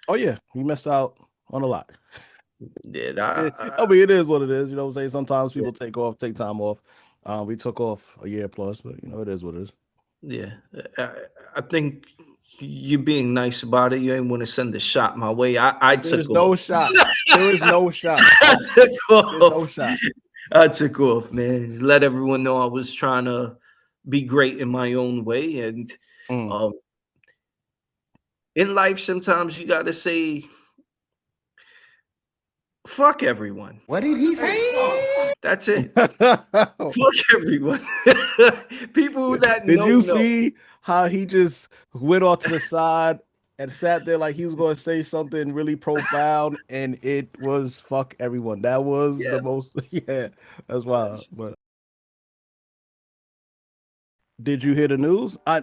Oh yeah, he missed out on a lot. Yeah, I mean, it is what it is. You know what I'm saying? Sometimes yeah, people take time off. We took off a year plus, but it is what it is. yeah. I, I think you being nice about it. You ain't want to send a shot my way. I There's took no off. shot. There is no shot. I took There's no off. shot. I took off, man. Just let everyone know I was trying to be great in my own way, and Mm. um, in life, sometimes you got to say fuck everyone. What did he say? That's it. Fuck everyone. People that Did know you know. see how he just went off to the side and sat there like he was going to say something really profound, and it was fuck everyone. That was Yeah. the most, yeah, that's wild. But did you hear the news? I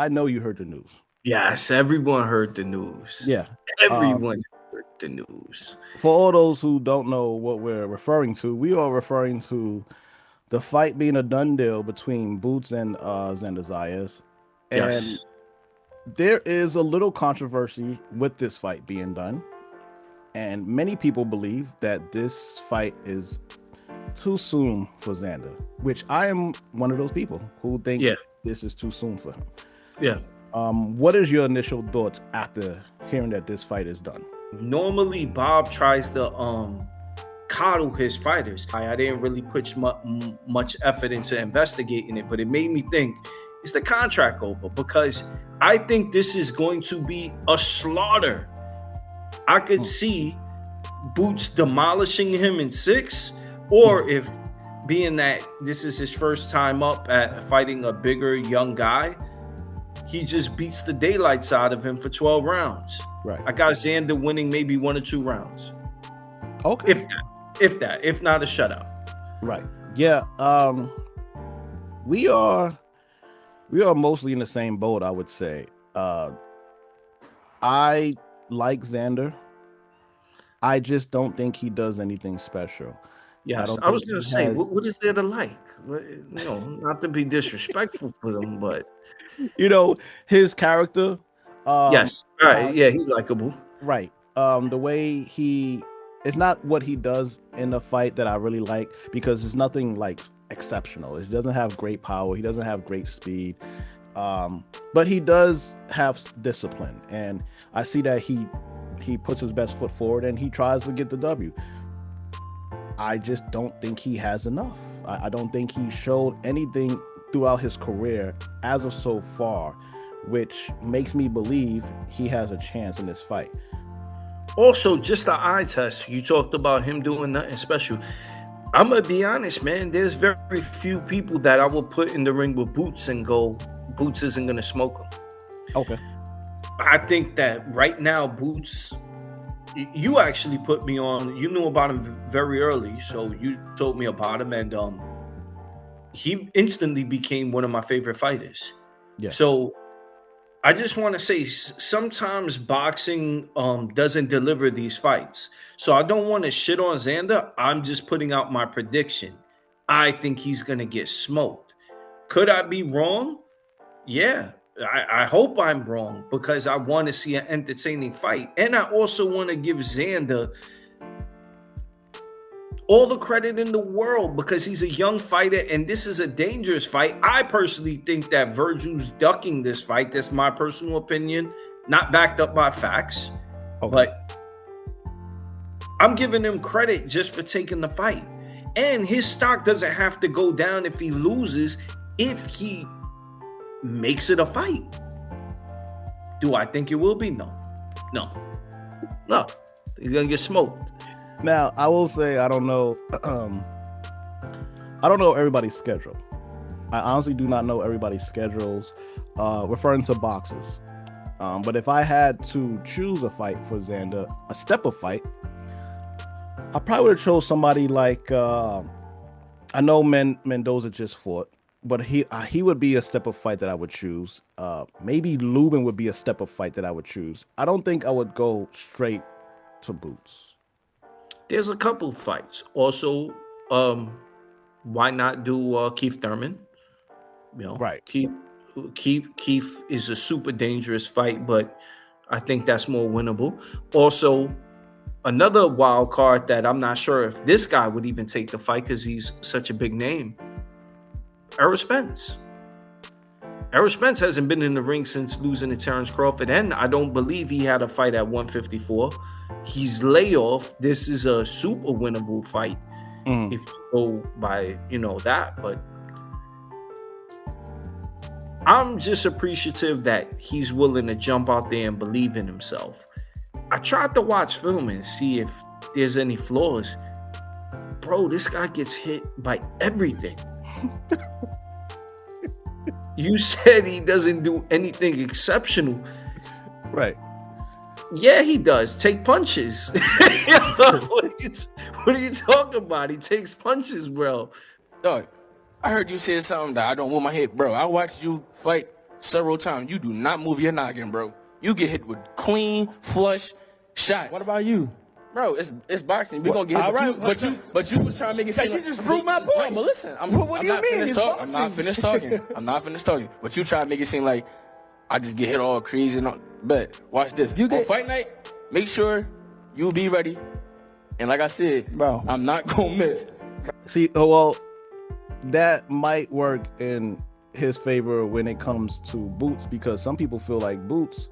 know you heard the news. Yes, everyone heard the news. Yeah. Um, Everyone heard the news. for all those who don't know what we're referring to, we are referring to the fight being a done deal between Boots and Xander Zayas. And Yes. there is a little controversy with this fight being done. And many people believe that this fight is too soon for Xander, which I am one of those people who think Yeah. this is too soon for him. Yeah. What is your initial thoughts after hearing that this fight is done? Normally, Bob tries to coddle his fighters. I didn't really put much effort into investigating it, but it made me think, is the contract over? Because I think this is going to be a slaughter. I could Mm. see Boots demolishing him in 6, or if being that this is his first time up at fighting a bigger young guy, he just beats the daylights out of him for 12 rounds. Right. I got Xander winning maybe 1 or 2 rounds. Okay. If not a shutout. Right. Yeah. We are we are mostly in the same boat, I would say. I like Xander. I just don't think he does anything special. I Yes, don't I think was gonna he say, has, what is there to like? Not to be disrespectful for them, but you know, his character, yes, all right, how yeah, he's likable. right. The way he it's not what he does in the fight that I really like because it's nothing like exceptional. He doesn't have great power. He doesn't have great speed. But he does have discipline, and I see that he puts his best foot forward and he tries to get the W. I just don't think he has enough. I don't think he showed anything throughout his career as of so far, which makes me believe he has a chance in this fight. Also, just the eye test. You talked about him doing nothing special. I'm gonna be honest, man. There's very few people that I will put in the ring with Boots and go, Boots isn't gonna smoke him. Okay. I think that right now, Boots, you actually put me on. You knew about him very early, so you told me about him, and he instantly became one of my favorite fighters. Yes. So I just want to say sometimes boxing doesn't deliver these fights. So I don't want to shit on Xander. I'm just putting out my prediction. I think he's going to get smoked. Could I be wrong? Yeah. I hope I'm wrong because I want to see an entertaining fight. And I also want to give Xander all the credit in the world because he's a young fighter and this is a dangerous fight. I personally think that Virgil's ducking this fight. That's my personal opinion, not backed up by facts. Okay. But I'm giving him credit just for taking the fight. And his stock doesn't have to go down if he loses, if he makes it a fight. Do I think it will be? No. No. No. He's going to get smoked. Now I will say I don't know. I don't know everybody's schedule. I honestly do not know everybody's schedules, referring to boxers. But if I had to choose a fight for Xander, a step of fight, I probably would have chose somebody like I know Mendoza just fought, but he would be a step of fight that I would choose. Maybe Lubin would be a step of fight that I would choose. I don't think I would go straight to Boots. There's a couple fights. Also, why not do Keith Thurman? Right. Keith is a super dangerous fight, but I think that's more winnable. Also, another wild card that I'm not sure if this guy would even take the fight because he's such a big name. Errol Spence. Errol Spence hasn't been in the ring since losing to Terrence Crawford, and I don't believe he had a fight at 154. He's layoff. This is a super winnable fight if you go by, that. But I'm just appreciative that he's willing to jump out there and believe in himself. I tried to watch film and see if there's any flaws. Bro, this guy gets hit by everything. You said he doesn't do anything exceptional. Right. Yeah, he does. Take punches. What are you talking about? He takes punches, bro. Dog, I heard you say something that I don't move my head, bro. I watched you fight several times. You do not move your noggin, bro. You get hit with clean, flush shots. What about you? Bro, it's boxing. We're gonna get hit. All But you was trying to make it seem You just proved my point. No, but listen, What do you not mean? finished It's talking. I'm not boxing. finished talking. I'm not finished talking. But you try to make it seem like I just get hit all crazy and all. But watch this. You On get- fight night, make sure you be ready. And like I said, Bro. I'm not gonna miss. See, well, that might work in his favor when it comes to Boots, because some people feel like Boots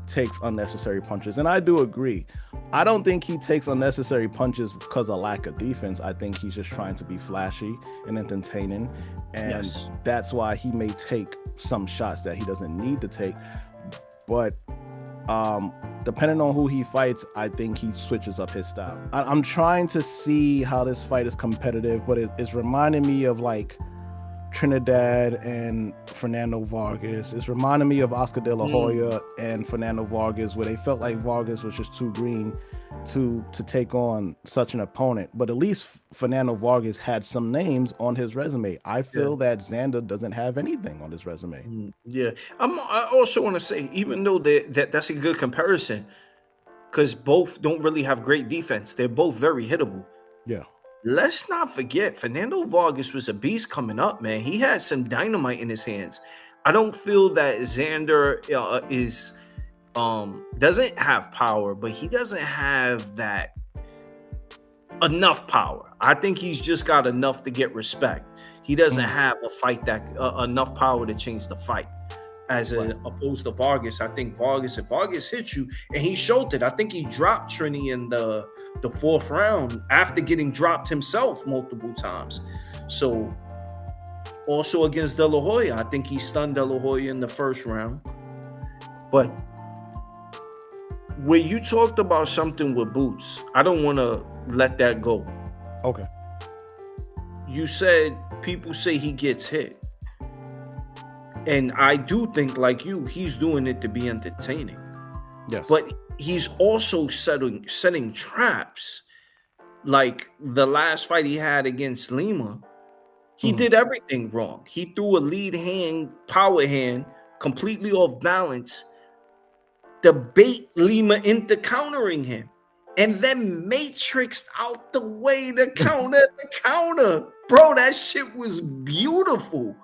takes unnecessary punches, and I do agree. I don't think he takes unnecessary punches because of lack of defense. I think he's just trying to be flashy and entertaining, and Yes. that's why he may take some shots that he doesn't need to take. But depending on who he fights, I think he switches up his style. I'm trying to see how this fight is competitive, but it's reminding me of like Trinidad and Fernando Vargas. It's reminding me of Oscar De La Hoya and Fernando Vargas, where they felt like Vargas was just too green to take on such an opponent. But at least Fernando Vargas had some names on his resume. I feel that Xander doesn't have anything on his resume. Yeah. I also want to say, even though that's a good comparison, because both don't really have great defense, they're both very hittable. Yeah. Let's not forget, Fernando Vargas was a beast coming up, man. He had some dynamite in his hands. I don't feel that Xander is doesn't have power, but he doesn't have that enough power. I think he's just got enough to get respect. He doesn't have a fight that enough power to change the fight. As opposed to Vargas, I think if Vargas hits you, and he showed it. I think he dropped Trini in the fourth round after getting dropped himself multiple times. So also against De La Hoya, I think he stunned De La Hoya in the first round. But when you talked about something with Boots, I don't want to let that go. Okay. You said people say he gets hit. And I do think, like you, he's doing it to be entertaining. Yes. But he's also setting traps. Like the last fight he had against Lima, he did everything wrong. He threw a lead hand, power hand, completely off balance to bait Lima into countering him. And then matrixed out the way to counter. Bro, that shit was beautiful.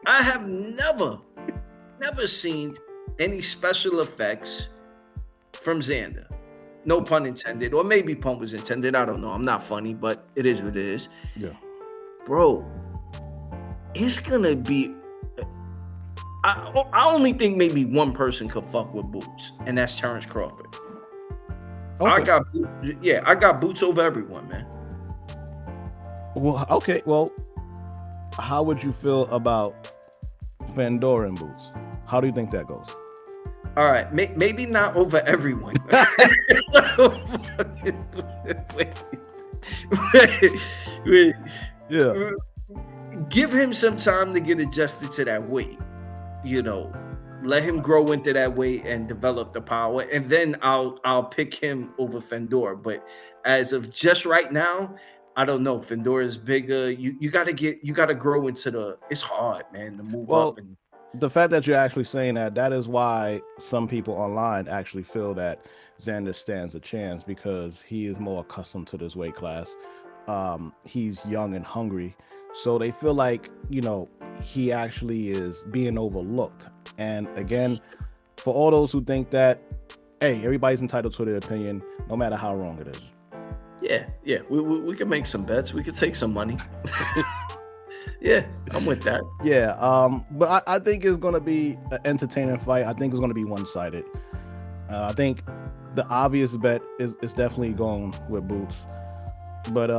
I have never seen any special effects from Xander. No pun intended, or maybe pun was intended. I don't know. I'm not funny, but it is what it is. Yeah. Bro, it's gonna be. I only think maybe one person could fuck with Boots, and that's Terrence Crawford. Okay. I got Boots over everyone, man. Well, okay. Well, how would you feel about Fandor and Boots? How do you think that goes? All right, maybe not over everyone. wait. Yeah. Give him some time to get adjusted to that weight. Let him grow into that weight and develop the power, and then I'll pick him over Fandor. But as of just right now, I don't know. Fandor is bigger. You gotta grow into it's hard, man, to move up. And the fact that you're actually saying that is why some people online actually feel that Xander stands a chance, because he is more accustomed to this weight class. He's young and hungry, so they feel like he actually is being overlooked. And again, for all those who think that, hey, everybody's entitled to their opinion, no matter how wrong it is. Yeah. We can make some bets. We could take some money. Yeah, I'm with that. Yeah, but I think it's going to be an entertaining fight. I think it's going to be one-sided. I think the obvious bet is definitely going with Boots. But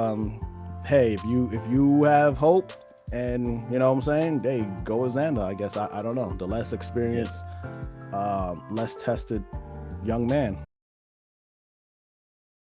hey, if you have hope, and you know what I'm saying, hey, go with Xander. I guess I don't know, the less experienced, less tested young man.